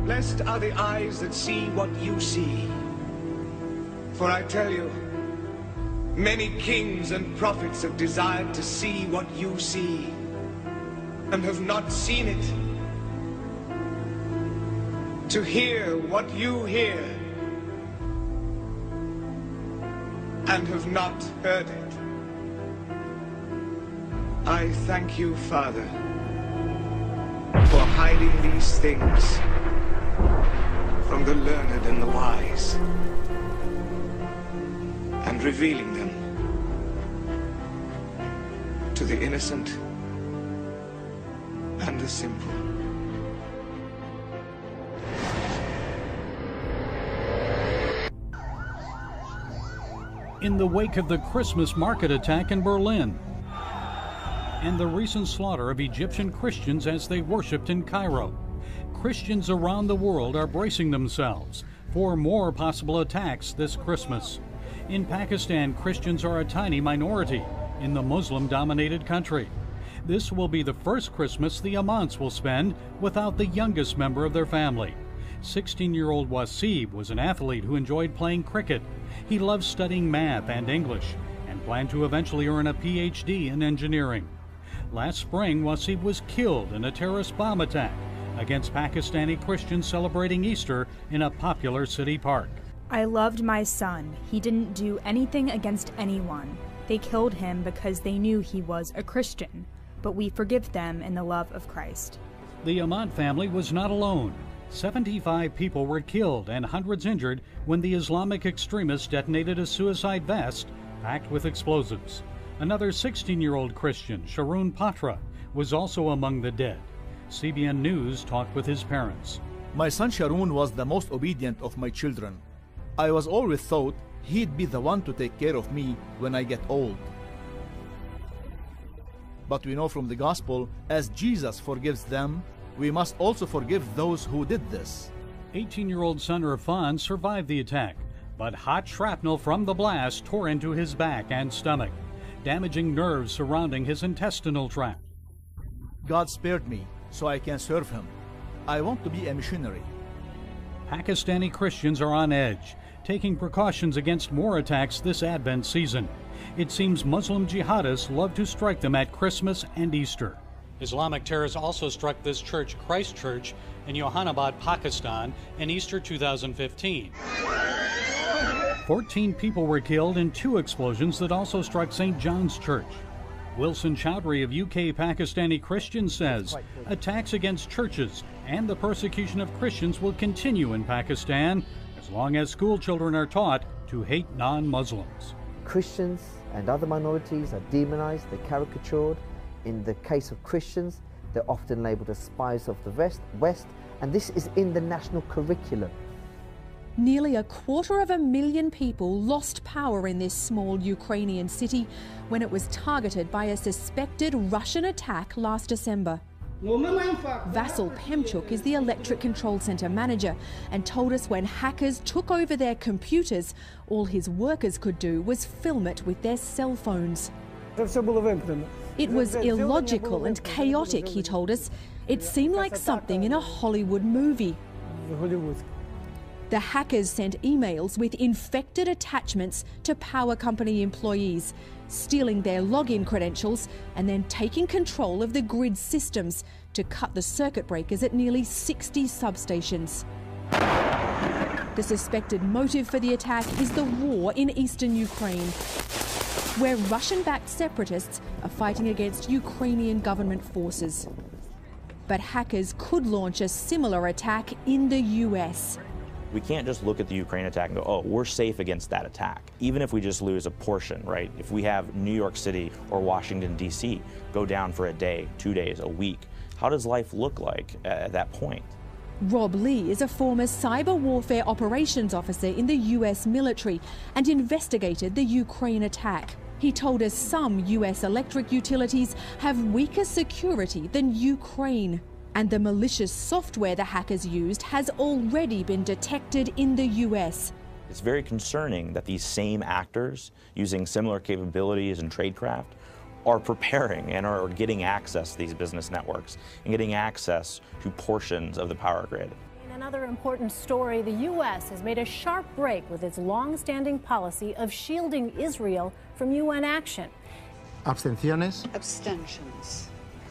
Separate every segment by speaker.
Speaker 1: Blessed are the eyes that see what you see. For I tell you, many kings and prophets have desired to see what you see, and have not seen it. To hear what you hear, and have not heard it. I thank you, Father, for hiding these things from the learned and the wise, and revealing them to the innocent and the simple.
Speaker 2: In the wake of the Christmas market attack in Berlin and the recent slaughter of Egyptian Christians as they worshipped in Cairo, Christians around the world are bracing themselves for more possible attacks this Christmas. In Pakistan, Christians are a tiny minority in the Muslim-dominated country. This will be the first Christmas the Amants will spend without the youngest member of their family. 16-year-old Wasib was an athlete who enjoyed playing cricket. He loved studying math and English and planned to eventually earn a PhD in engineering. Last spring, Wasib was killed in a terrorist bomb attack against Pakistani Christians celebrating Easter in a popular city park.
Speaker 3: I loved my son. He didn't do anything against anyone. They killed him because they knew he was a Christian, but we forgive them in the love of Christ.
Speaker 2: The Amant family was not alone. 75 people were killed and hundreds injured when the Islamic extremists detonated a suicide vest packed with explosives. Another 16-year-old Christian, Sharoon Patra, was also among the dead. CBN News talked with his parents.
Speaker 4: My son Sharoon was the most obedient of my children. I was always thought he'd be the one to take care of me when I get old. But we know from the gospel, as Jesus forgives them, we must also forgive those who did this.
Speaker 2: 18-year-old son Irfan survived the attack, but hot shrapnel from the blast tore into his back and stomach, damaging nerves surrounding his intestinal tract.
Speaker 4: God spared me so I can serve him. I want to be a missionary.
Speaker 2: Pakistani Christians are on edge, taking precautions against more attacks this Advent season. It seems Muslim jihadists love to strike them at Christmas and Easter. Islamic terrorists also struck this church, Christ Church, in Johannabad, Pakistan, in Easter 2015. 14 people were killed in 2 explosions that also struck St. John's Church. Wilson Chowdhury of UK Pakistani Christians says attacks against churches and the persecution of Christians will continue in Pakistan as long as school children are taught to hate non-Muslims.
Speaker 5: Christians and other minorities are demonized, they're caricatured. In the case of Christians, they're often labeled as spies of the West, and this is in the national curriculum.
Speaker 6: Nearly 250,000 people lost power in this small Ukrainian city when it was targeted by a suspected Russian attack last December. Vasyl Pemchuk is the electric control center manager and told us when hackers took over their computers, all his workers could do was film it with their cell phones. It was illogical and chaotic, he told us. It seemed like something in a Hollywood movie. The hackers sent emails with infected attachments to power company employees, stealing their login credentials and then taking control of the grid systems to cut the circuit breakers at nearly 60 substations. The suspected motive for the attack is the war in eastern Ukraine, where Russian-backed separatists are fighting against Ukrainian government forces. But hackers could launch a similar attack in the US.
Speaker 7: We can't just look at the Ukraine attack and go, oh, we're safe against that attack. Even if we just lose a portion, right? If we have New York City or Washington, D.C. go down for a day, 2 days, a week, how does life look like at that point?
Speaker 6: Rob Lee is a former cyber warfare operations officer in the US military and investigated the Ukraine attack. He told us some US electric utilities have weaker security than Ukraine. And the malicious software the hackers used has already been detected in the US.
Speaker 7: It's very concerning that these same actors, using similar capabilities and tradecraft, are preparing and are getting access to these business networks and getting access to portions of the power grid.
Speaker 8: In another important story, the U.S. has made a sharp break with its long-standing policy of shielding Israel from UN action.
Speaker 9: Abstenciones.
Speaker 10: Abstentions.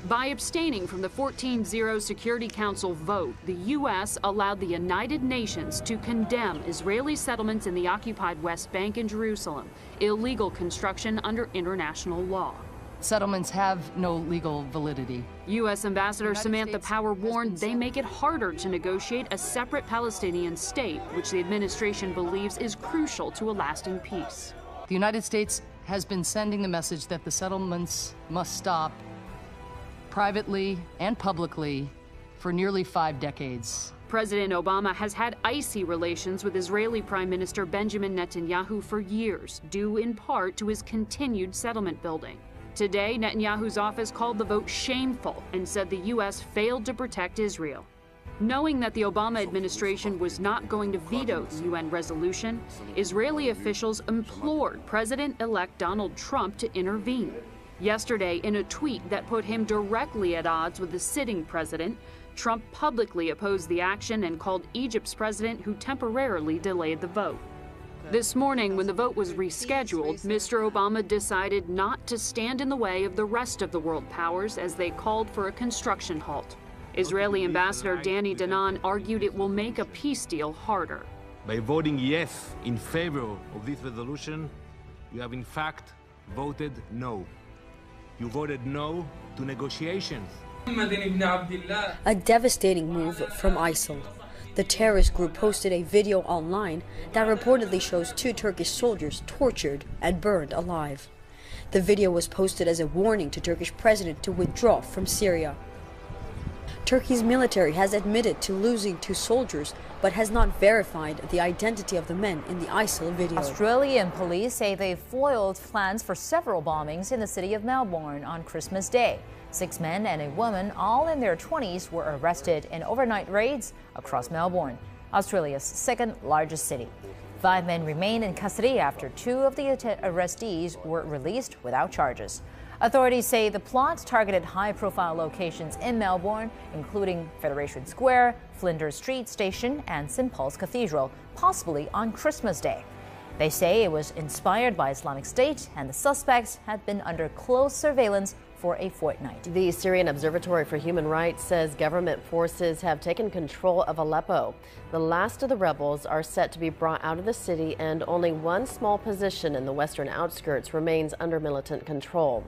Speaker 11: By abstaining from the 14-0 Security Council vote, the U.S. allowed the United Nations to condemn Israeli settlements in the occupied West Bank and Jerusalem, illegal construction under international law.
Speaker 10: Settlements have no legal validity.
Speaker 11: U.S. Ambassador Samantha Power warned they make it harder to negotiate a separate Palestinian state, which the administration believes is crucial to a lasting peace.
Speaker 10: The United States has been sending the message that the settlements must stop privately and publicly for nearly 5 decades.
Speaker 11: President Obama has had icy relations with Israeli Prime Minister Benjamin Netanyahu for years, due in part to his continued settlement building. Today, Netanyahu's office called the vote shameful and said the U.S. failed to protect Israel. Knowing that the Obama administration was not going to veto the UN resolution, Israeli officials implored President-elect Donald Trump to intervene. Yesterday, in a tweet that put him directly at odds with the sitting president, Trump publicly opposed the action and called Egypt's president, who temporarily delayed the vote. This morning, when the vote was rescheduled, Mr. Obama decided not to stand in the way of the rest of the world powers as they called for a construction halt. Israeli Ambassador Danny Danon argued it will make a peace deal harder.
Speaker 12: By voting yes in favor of this resolution, you have in fact voted no. You voted no to negotiations.
Speaker 13: A devastating move from ISIL. The terrorist group posted a video online that reportedly shows 2 Turkish soldiers tortured and burned alive. The video was posted as a warning to Turkish president to withdraw from Syria. Turkey's military has admitted to losing 2 soldiers, but has not verified the identity of the men in the ISIL video.
Speaker 14: Australian police say they foiled plans for several bombings in the city of Melbourne on Christmas Day. 6 men and a woman, all in their 20s, were arrested in overnight raids across Melbourne, Australia's 2nd largest city. 5 men remain in custody after 2 of the arrestees were released without charges. Authorities say the plot targeted high-profile locations in Melbourne, including Federation Square, Flinders Street Station, and St. Paul's Cathedral, possibly on Christmas Day. They say it was inspired by Islamic State, and the suspects had been under close surveillance for a fortnight.
Speaker 15: The Syrian Observatory for Human Rights says government forces have taken control of Aleppo. The last of the rebels are set to be brought out of the city, and only one small position in the western outskirts remains under militant control.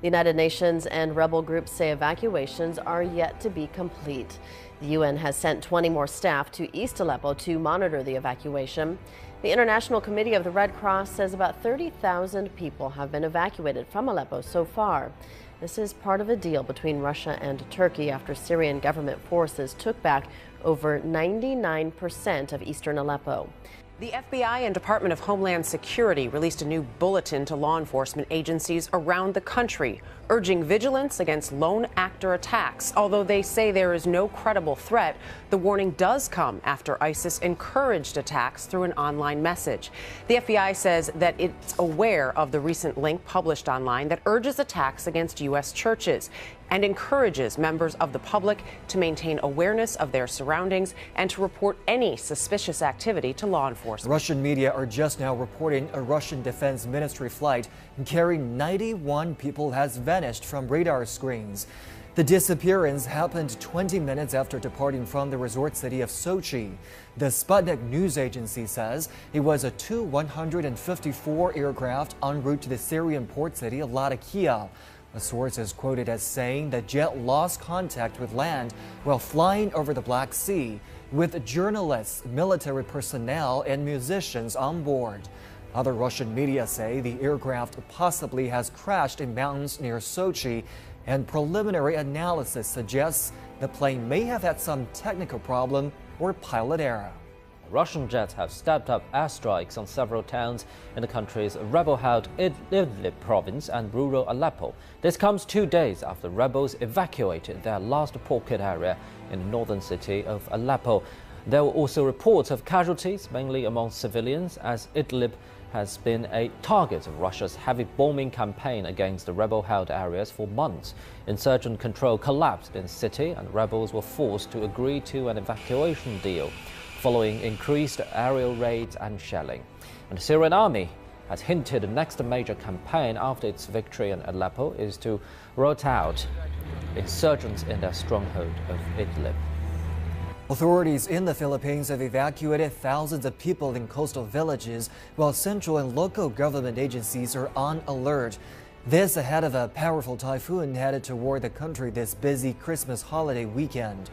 Speaker 15: The United Nations and rebel groups say evacuations are yet to be complete. The UN has sent 20 more staff to East Aleppo to monitor the evacuation. The International Committee of the Red Cross says about 30,000 people have been evacuated from Aleppo so far. This is part of a deal between Russia and Turkey after Syrian government forces took back over 99% of eastern Aleppo.
Speaker 16: The FBI and Department of Homeland Security released a new bulletin to law enforcement agencies around the country, urging vigilance against lone actor attacks. Although they say there is no credible threat, the warning does come after ISIS encouraged attacks through an online message. The FBI says that it's aware of the recent link published online that urges attacks against U.S. churches and encourages members of the public to maintain awareness of their surroundings and to report any suspicious activity to law enforcement.
Speaker 17: Russian media are just now reporting a Russian Defense Ministry flight carrying 91 people has vanished from radar screens. The disappearance happened 20 minutes after departing from the resort city of Sochi. The Sputnik news agency says it was a Tu-154 aircraft en route to the Syrian port city of Latakia. A source is quoted as saying the jet lost contact with land while flying over the Black Sea, with journalists, military personnel, and musicians on board. Other Russian media say the aircraft possibly has crashed in mountains near Sochi, and preliminary analysis suggests the plane may have had some technical problem or pilot error.
Speaker 18: Russian jets have stepped up airstrikes on several towns in the country's rebel-held Idlib province and rural Aleppo. This comes 2 days after rebels evacuated their last pocket area in the northern city of Aleppo. There were also reports of casualties, mainly among civilians, as Idlib has been a target of Russia's heavy bombing campaign against the rebel-held areas for months. Insurgent control collapsed in the city and rebels were forced to agree to an evacuation deal following increased aerial raids and shelling. And the Syrian army has hinted the next major campaign after its victory in Aleppo is to root out insurgents in their stronghold of Idlib.
Speaker 17: Authorities in the Philippines have evacuated thousands of people in coastal villages, while central and local government agencies are on alert. This ahead of a powerful typhoon headed toward the country this busy Christmas holiday weekend.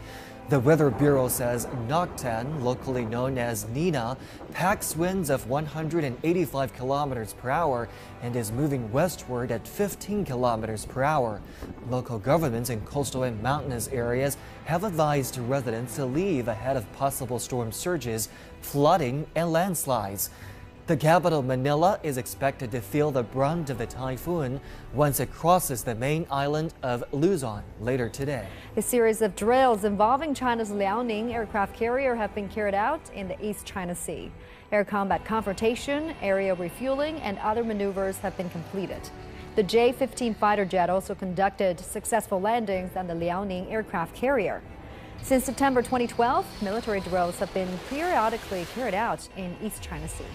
Speaker 17: The Weather Bureau says Noctan, locally known as Nina, packs winds of 185 kilometers per hour and is moving westward at 15 kilometers per hour. Local governments in coastal and mountainous areas have advised residents to leave ahead of possible storm surges, flooding, and landslides. The capital, Manila, is expected to feel the brunt of the typhoon once it crosses the main island of Luzon later today.
Speaker 19: A series of drills involving China's Liaoning aircraft carrier have been carried out in the East China Sea. Air combat confrontation, area refueling, and other maneuvers have been completed. The J-15 fighter jet also conducted successful landings on the Liaoning aircraft carrier. Since September 2012, military drills have been periodically carried out in East China Sea.